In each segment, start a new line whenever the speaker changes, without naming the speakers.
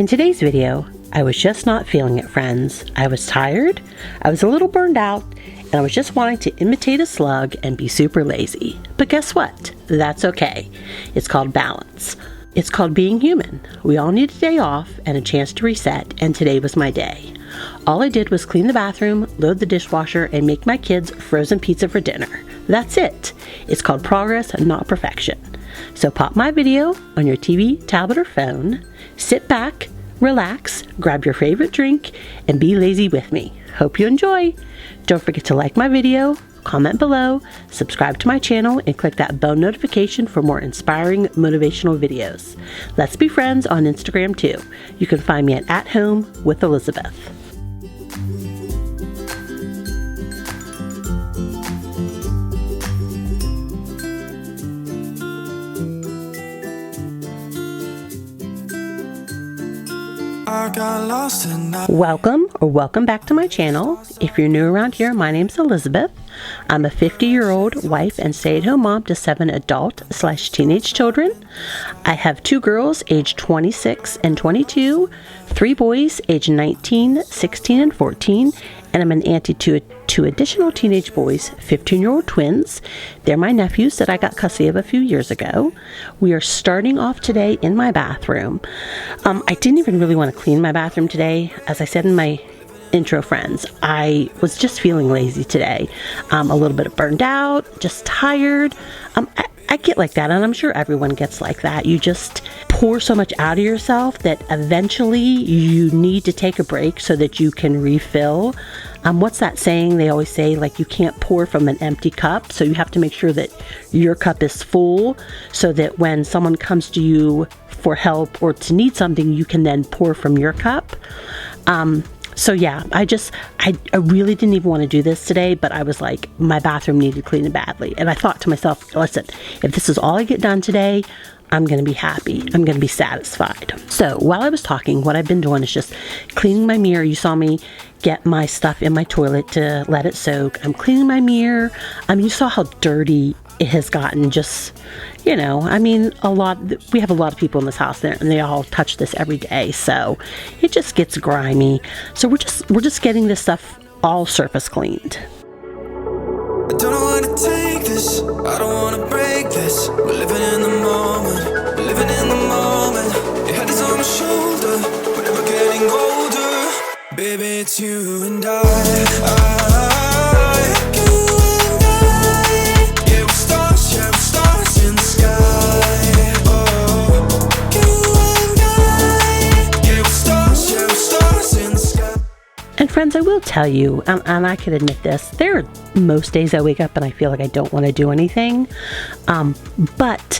In today's video, I was just not feeling it, friends. I was tired, I was a little burned out, and I was just wanting to imitate a slug and be super lazy. But guess what? That's okay. It's called balance. It's called being human. We all need a day off and a chance to reset, and today was my day. All I did was clean the bathroom, load the dishwasher, and make my kids frozen pizza for dinner. That's it. It's called progress, not perfection. So pop my video on your TV, tablet, or phone, sit back, relax, grab your favorite drink, and be lazy with me. Hope you enjoy. Don't forget to like my video, comment below, subscribe to my channel, and click that bell notification for more inspiring motivational videos. Let's be friends on Instagram too. You can find me at Home with Elizabeth. Welcome back to my channel. If you're new around here, my name's Elizabeth. I'm a 50-year-old wife and stay-at-home mom to 7 adult/teenage children. I have 2 girls aged 26 and 22, 3 boys aged 19, 16, and 14, and I'm an auntie to 2 additional teenage boys, 15-year-old twins. They're my nephews that I got custody of a few years ago. We are starting off today in my bathroom. I didn't even really want to clean my bathroom today. As I said in my intro, friends, I was just feeling lazy today. A little bit burned out, just tired. I get like that, and I'm sure everyone gets like that. You just pour so much out of yourself that eventually you need to take a break so that you can refill. What's that saying? They always say, like, you can't pour from an empty cup, so you have to make sure that your cup is full so that when someone comes to you for help or to need something, you can then pour from your cup. So yeah, I really didn't even want to do this today, but I was like, my bathroom needed cleaning badly. And I thought to myself, listen, if this is all I get done today, I'm going to be happy. I'm going to be satisfied. So while I was talking, what I've been doing is just cleaning my mirror. You saw me get my stuff in my toilet to let it soak. I'm cleaning my mirror. You saw how dirty it has gotten. Just, we have a lot of people in this house and they all touch this every day. So it just gets grimy. So we're just getting this stuff all surface cleaned.
I don't want to take this, I don't want to break this. We're living in the moment, we're living in the moment. Your head is on my shoulder, we're never getting older. Baby, it's you and I. Yeah, we're stars in the sky. Oh, you and I. Yeah, we're stars in the sky.
And friends, I will tell you, and I can admit this, there are most days I wake up and I feel like I don't want to do anything. But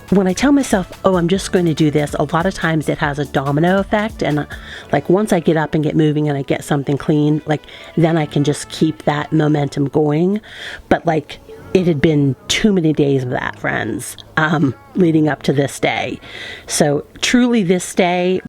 when I tell myself, oh, I'm just going to do this, a lot of times it has a domino effect. And like once I get up and get moving and I get something clean, like then I can just keep that momentum going. But like it had been too many days of that, friends, leading up to this day. So truly this day.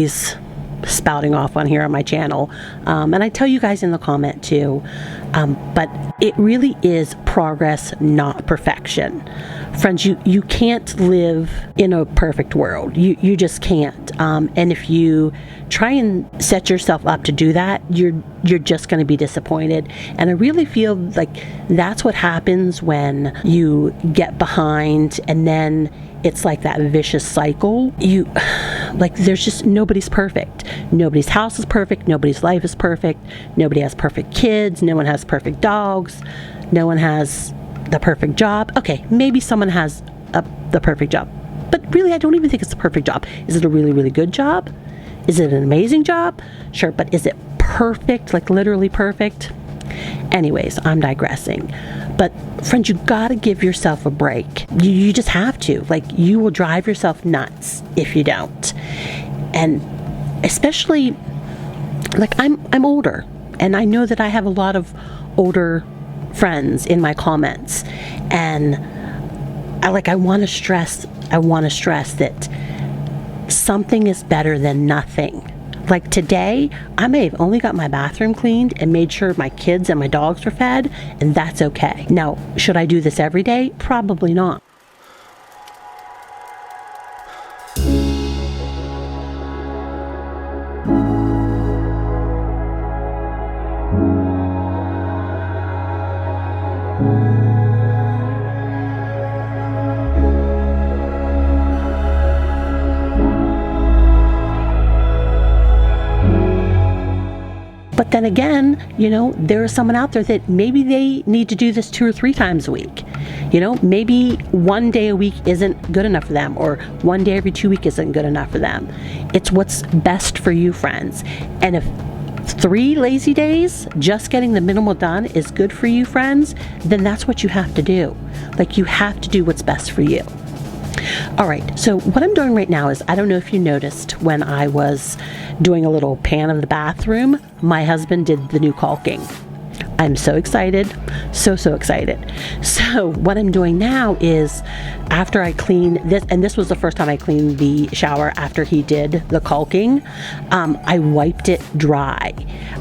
always spouting off on here on my channel, and I tell you guys in the comment too, but it really is progress, not perfection. Friends, you can't live in a perfect world. You just can't, and if you try and set yourself up to do that, you're just going to be disappointed. And I really feel like that's what happens when you get behind, and then it's like that vicious cycle. There's just, nobody's perfect. Nobody's house is perfect. Nobody's life is perfect. Nobody has perfect kids. No one has perfect dogs. No one has the perfect job. Okay, maybe someone has the perfect job, but really I don't even think it's the perfect job. Is it a really, really good job? Is it an amazing job? Sure, but is it perfect, like literally perfect? Anyways, I'm digressing. But friends, you gotta give yourself a break. You just have to. Like, you will drive yourself nuts if you don't. And especially, like, I'm older, and I know that I have a lot of older friends in my comments, and I want to stress that something is better than nothing. Like today, I may have only got my bathroom cleaned and made sure my kids and my dogs were fed, and that's okay. Now, should I do this every day? Probably not. But then again, there is someone out there that maybe they need to do this 2 or 3 times a week. Maybe 1 day a week isn't good enough for them, or 1 day every 2 weeks isn't good enough for them. It's what's best for you, friends. And if 3 lazy days, just getting the minimal done, is good for you, friends, then that's what you have to do. Like, you have to do what's best for you. All right, so what I'm doing right now is, I don't know if you noticed when I was doing a little pan of the bathroom, my husband did the new caulking. I'm so excited, so excited. So what I'm doing now is, after I clean this, and this was the first time I cleaned the shower after he did the caulking, I wiped it dry.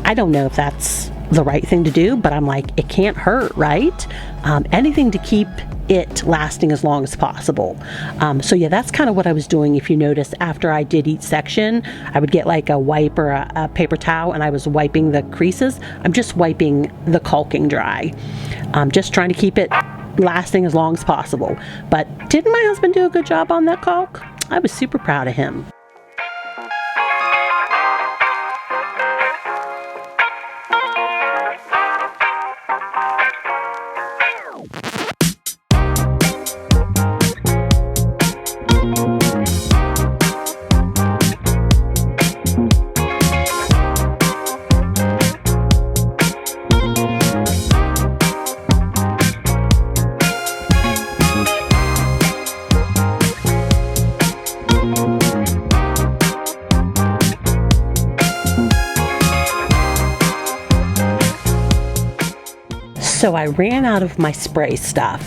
I don't know if that's the right thing to do, but I'm like, it can't hurt, right? Anything to keep it lasting as long as possible. So yeah, that's kind of what I was doing. If you notice, after I did each section, I would get like a wipe or a paper towel, and I was wiping the creases. I'm just wiping the caulking dry. Just trying to keep it lasting as long as possible. But didn't my husband do a good job on that caulk? I was super proud of him. So I ran out of my spray stuff,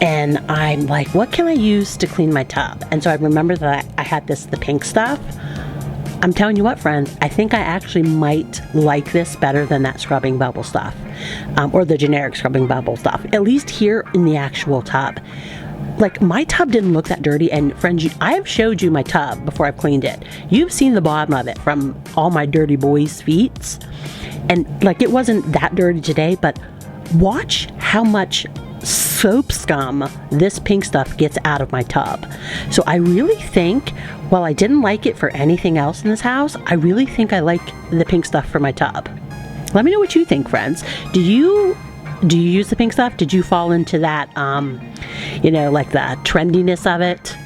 and I'm like, what can I use to clean my tub? And so I remember that I had the pink stuff. I'm telling you what, friends, I think I actually might like this better than that scrubbing bubble stuff, or the generic scrubbing bubble stuff, at least here in the actual tub. Like, my tub didn't look that dirty, and friends, I have showed you my tub before I've cleaned it. You've seen the bottom of it from all my dirty boys' feet, and like, it wasn't that dirty today, but watch how much soap scum this pink stuff gets out of my tub. So I really think, while I didn't like it for anything else in this house, I really think I like the pink stuff for my tub. Let me know what you think, friends. Do you use the pink stuff? Did you fall into that, like the trendiness of it?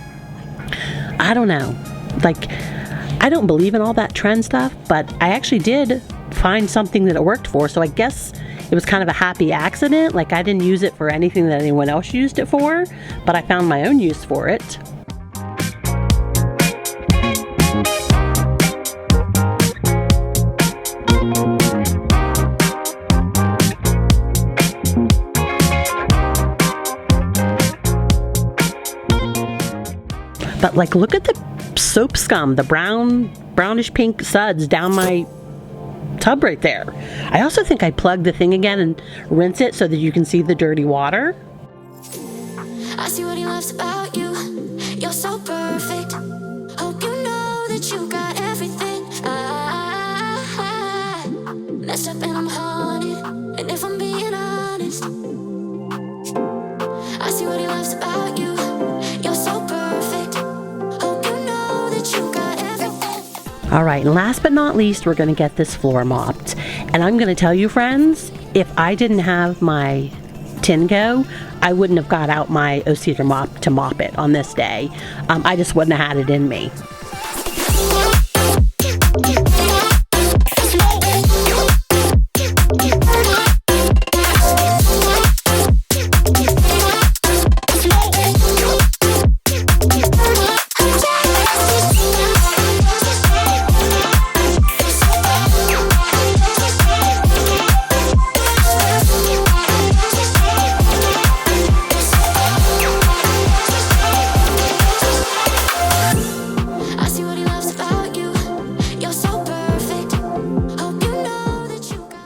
I don't know. Like, I don't believe in all that trend stuff, but I actually did find something that it worked for, so I guess it was kind of a happy accident. Like, I didn't use it for anything that anyone else used it for, but I found my own use for it. But like, look at the soap scum, the brown brownish pink suds down my tub right there. I also think I plugged the thing again and rinse it so that you can see the dirty water.
I see what he loves about you. You're so perfect. Hope you know that you got everything. I messed up and I'm haunted. And if I'm being honest, I see what he loves about you. You're so perfect. Hope you know that you got everything.
All right, and last but not least, we're going to get this floor mopped. And I'm going to tell you, friends, if I didn't have my Tingo, I wouldn't have got out my O-Cedar mop to mop it on this day. I just wouldn't have had it in me.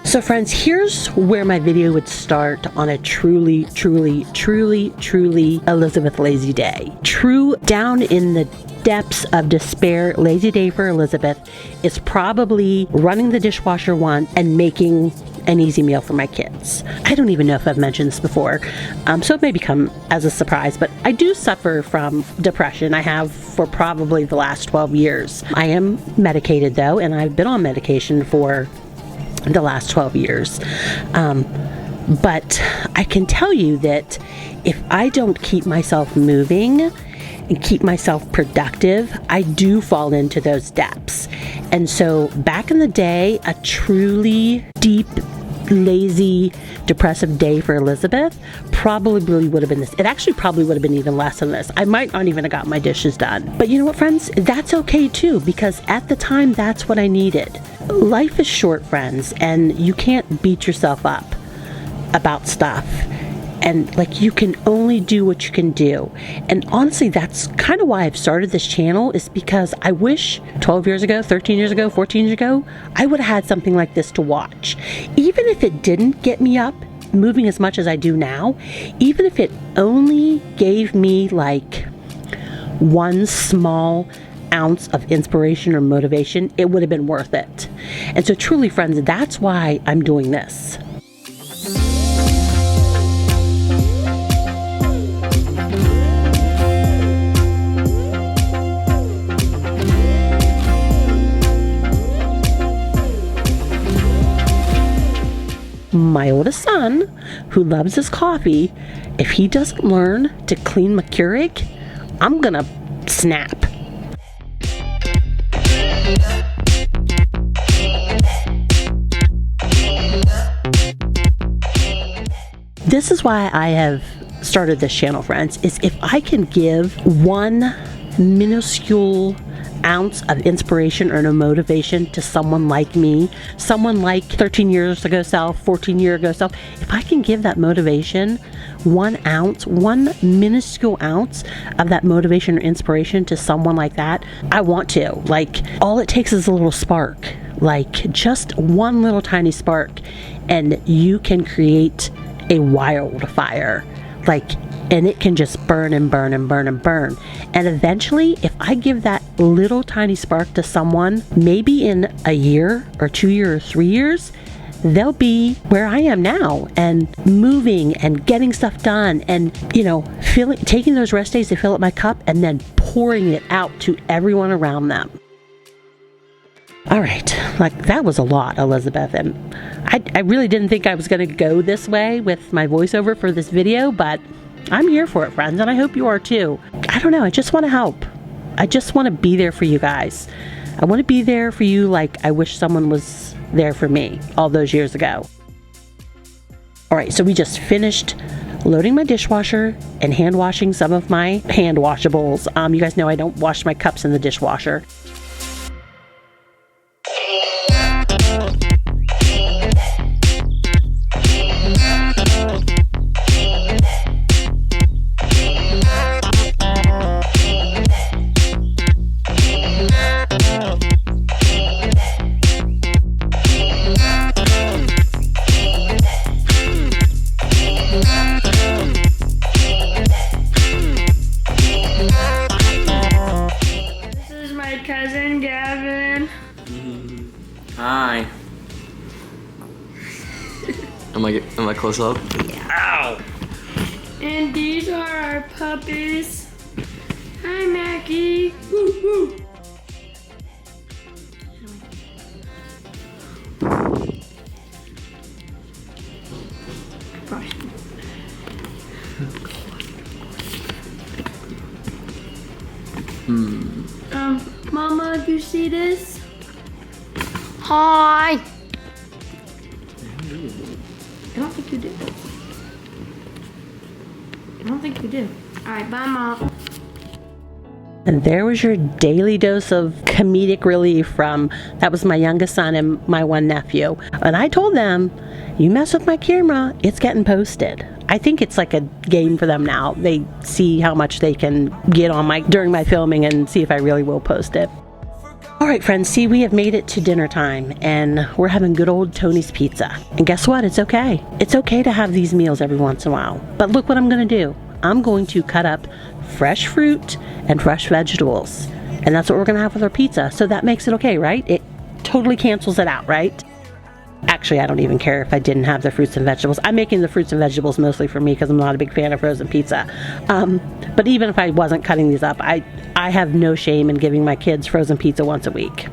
So friends, here's where my video would start on a truly Elizabeth lazy day. True down in the depths of despair, lazy day for Elizabeth is probably running the dishwasher once and making an easy meal for my kids. I don't even know if I've mentioned this before, so it may become as a surprise, but I do suffer from depression. I have for probably the last 12 years. I am medicated though, and I've been on medication for the last 12 years. But I can tell you that if I don't keep myself moving and keep myself productive, I do fall into those depths. And so back in the day, a truly deep, lazy, depressive day for Elizabeth probably would have been this. It actually probably would have been even less than this. I might not even have got my dishes done. But you know what, friends? That's okay too, because at the time, that's what I needed. Life is short, friends, and you can't beat yourself up about stuff. And like, you can only do what you can do. And honestly, that's kind of why I've started this channel, is because I wish 12 years ago, 13 years ago, 14 years ago, I would have had something like this to watch. Even if it didn't get me up moving as much as I do now, even if it only gave me like one small ounce of inspiration or motivation, it would have been worth it. And so truly, friends, that's why I'm doing this. My oldest son, who loves his coffee, if he doesn't learn to clean my Keurig, I'm gonna snap. This is why I have started this channel, friends, is if I can give one minuscule ounce of inspiration or no motivation to someone like me, someone like 13 years ago self, 14 year ago self, if I can give that motivation, 1 ounce, one minuscule ounce of that motivation or inspiration to someone like that, I want to. Like, all it takes is a little spark, like just one little tiny spark, and you can create a wildfire. Like, and it can just burn and burn and burn and burn. And eventually, if I give that little tiny spark to someone, maybe in a year or 2 years or 3 years, they'll be where I am now, and moving and getting stuff done, and, you know, taking those rest days to fill up my cup and then pouring it out to everyone around them. All right, like, that was a lot, Elizabeth, and I really didn't think I was going to go this way with my voiceover for this video, but I'm here for it, friends, and I hope you are too. I don't know, I just want to help. I just want to be there for you guys. I want to be there for you like I wish someone was there for me all those years ago. All right, so we just finished loading my dishwasher and hand washing some of my hand washables. You guys know I don't wash my cups in the dishwasher.
Am I close up?
Ow! And these are our puppies. Hi, Mackie. Woo woo. Mama, do you see this? Hi. I don't think you do. I don't think you do. All right, bye, Mom.
And there was your daily dose of comedic relief from, that was my youngest son and my one nephew. And I told them, you mess with my camera, it's getting posted. I think it's like a game for them now. They see how much they can get on during my filming and see if I really will post it. All right, friends, see, we have made it to dinner time and we're having good old Tony's pizza. And guess what? It's okay. It's okay to have these meals every once in a while. But look what I'm going to do. I'm going to cut up fresh fruit and fresh vegetables. And that's what we're going to have with our pizza. So that makes it okay, right? It totally cancels it out, right? Actually, I don't even care if I didn't have the fruits and vegetables. I'm making the fruits and vegetables mostly for me because I'm not a big fan of frozen pizza. But even if I wasn't cutting these up, I have no shame in giving my kids frozen pizza once a week.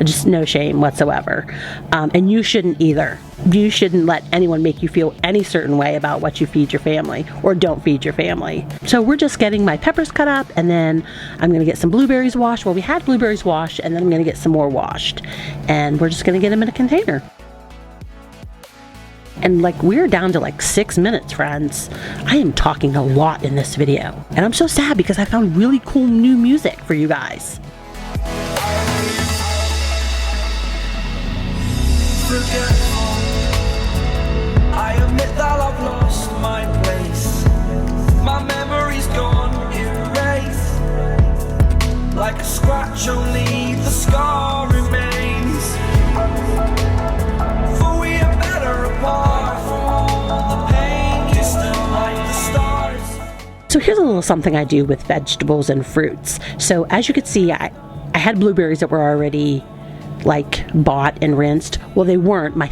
Just no shame whatsoever. And you shouldn't either. You shouldn't let anyone make you feel any certain way about what you feed your family or don't feed your family. So we're just getting my peppers cut up, and then I'm going to get some blueberries washed. Well, we had blueberries washed, and then I'm going to get some more washed. And we're just going to get them in a container. And we're down to 6 minutes, friends. I am talking a lot in this video. And I'm so sad because I found really cool new music for you guys.
I admit that I've lost my place. My memory's gone erased. Like a scratch, only the scar remains. For we are better apart from all the pain, distant like the stars.
So here's a little something I do with vegetables and fruits. So as you can see, I had blueberries that were already bought and rinsed. Well, they weren't. My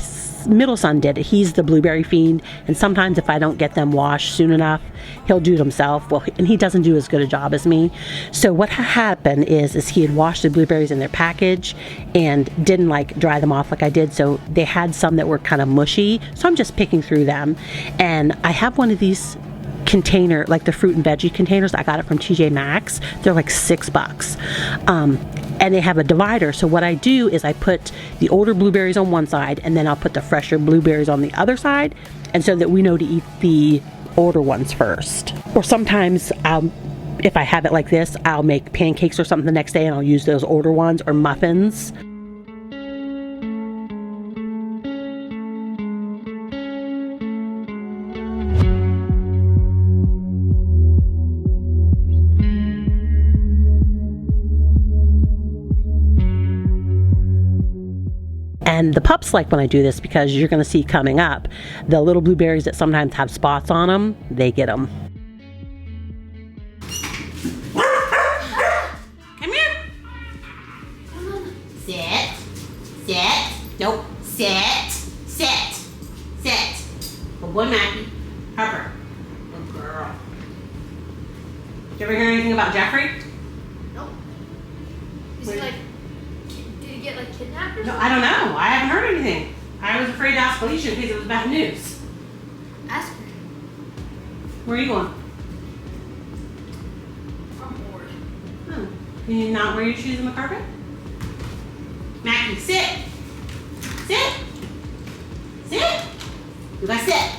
middle son did it. He's the blueberry fiend, and sometimes if I don't get them washed soon enough, he'll do it himself. Well, and he doesn't do as good a job as me. So what happened is he had washed the blueberries in their package and didn't dry them off like I did. So they had some that were kind of mushy. So I'm just picking through them, and I have one of these container, the fruit and veggie containers. I got it from TJ Maxx. They're $6. And they have a divider. So what I do is I put the older blueberries on one side, and then I'll put the fresher blueberries on the other side, and so that we know to eat the older ones first. Or sometimes if I have it like this, I'll make pancakes or something the next day and I'll use those older ones, or muffins. And the pups like when I do this because you're going to see coming up, the little blueberries that sometimes have spots on them, they get them. Come here.
Come on. Sit. Sit. Nope. Sit. Sit. Sit. Good boy, Maggie. Harper. Good girl.
Did you ever hear anything about Jeffrey?
Nope. Is he did he get kidnapped or something?
No, I don't know. I haven't heard anything. I was afraid to ask Felicia in case it was bad news.
Ask her.
Where are you going?
I'm bored.
Oh. Can you not wear your shoes on the carpet? Mackie, sit. Sit. Sit. You gotta sit.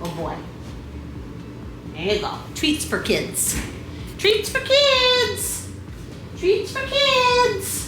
Oh boy. There you go. Treats for kids. Treats for kids. Treats for kids.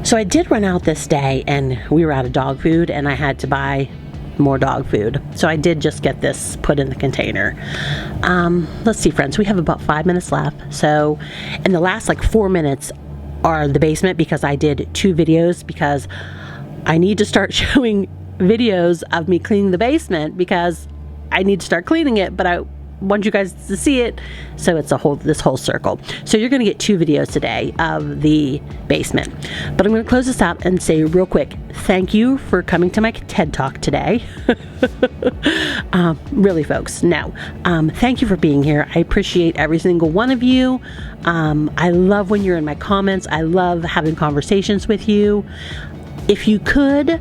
So I did run out this day and we were out of dog food, and I had to buy more dog food. So I did just get this put in the container. Let's see, friends, we have about 5 minutes left. So, and the last like 4 minutes are the basement, because I did 2 videos, because I need to start showing videos of me cleaning the basement, because I need to start cleaning it, but I want you guys to see it, so it's this whole circle. So you're going to get 2 videos today of the basement. But I'm going to close this out and say real quick, thank you for coming to my TED Talk today. Really, folks, no. Thank you for being here. I appreciate every single one of you. I love when you're in my comments. I love having conversations with you. If you could,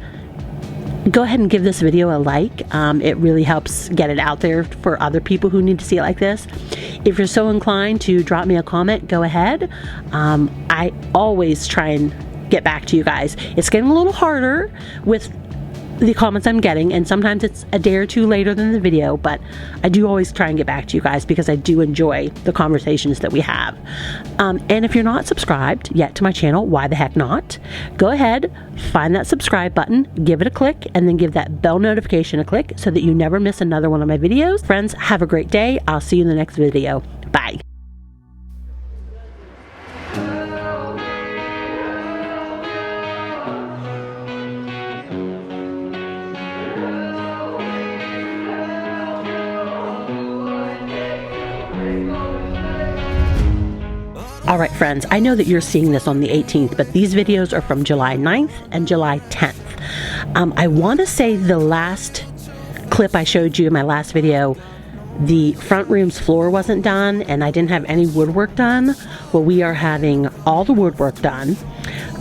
go ahead and give this video a like. It really helps get it out there for other people who need to see it like this. If you're so inclined to drop me a comment, go ahead. I always try and get back to you guys. It's getting a little harder with the comments I'm getting, and sometimes it's a day or 2 later than the video, but I do always try and get back to you guys, because I do enjoy the conversations that we have. And if you're not subscribed yet to my channel, why the heck not? Go ahead, find that subscribe button, give it a click, and then give that bell notification a click so that you never miss another one of my videos. Friends, have a great day. I'll see you in the next video. Bye. All right, friends, I know that you're seeing this on the 18th, but these videos are from July 9th and July 10th. I want to say the last clip I showed you in my last video, the front room's floor wasn't done and I didn't have any woodwork done. Well, we are having all the woodwork done.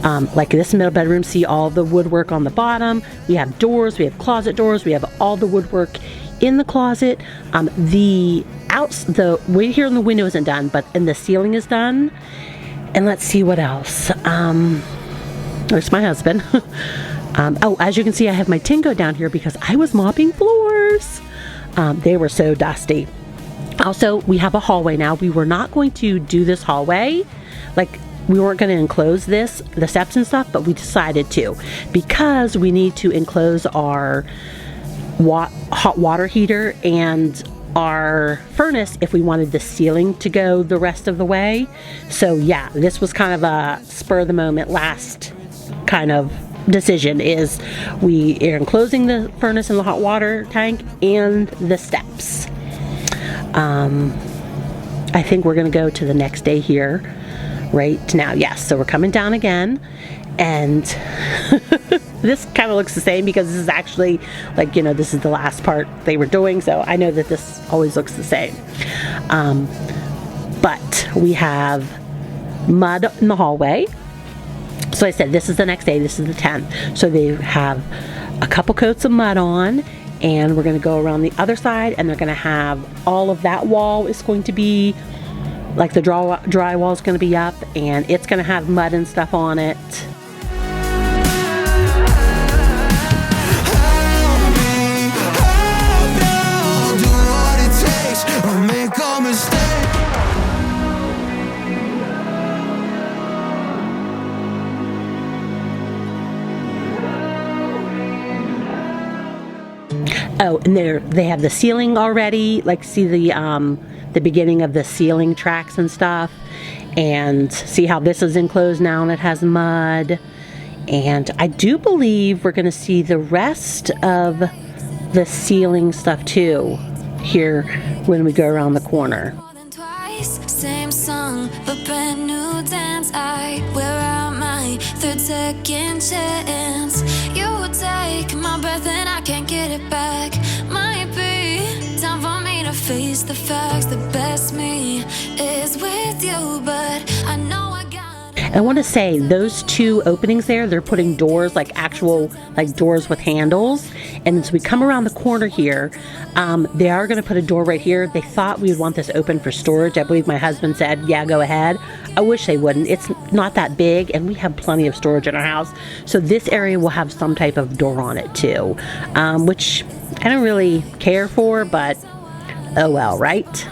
Like this middle bedroom, see all the woodwork on the bottom. We have doors, we have closet doors, we have all the woodwork in the closet. The way here in the window isn't done, but and the ceiling is done. And let's see what else. There's my husband. Oh, as you can see, I have my Tingo down here because I was mopping floors. They were so dusty. Also, we have a hallway now. We were not going to do this hallway. Like, we weren't going to enclose the steps and stuff, but we decided to, because we need to enclose our hot water heater and our furnace if we wanted the ceiling to go the rest of the way. So yeah, this was kind of a spur of the moment last kind of decision, is we are enclosing the furnace and the hot water tank and the steps. I think we're gonna go to the next day here right now. Yes, so we're coming down again, and this kind of looks the same because this is actually, like, you know, this is the last part they were doing, so I know that this always looks the same. But we have mud in the hallway. So I said this is the next day, this is the 10th. So they have a couple coats of mud on, and we're going to go around the other side, and they're going to have all of that wall is going to be, like, the drywall is going to be up, and it's going to have mud and stuff on it. Oh, and they have the ceiling already, like, see the beginning of the ceiling tracks and stuff, and see how this is enclosed now and it has mud. And I do believe we're going to see the rest of the ceiling stuff too here when we go around the corner.
Same song, but brand new dance. I wear out my 3rd chance. You take my breath and I can't get it back. Might be time for me to face the facts. The best me is with you, but I know I got.
I want to say those 2 openings there, they're putting doors, like actual, like, doors with handles. And as we come around the corner here, they are going to put a door right here. They thought we would want this open for storage. I believe my husband said, yeah, go ahead. I wish they wouldn't. It's not that big, and we have plenty of storage in our house. So this area will have some type of door on it too, which I don't really care for, but oh well, right?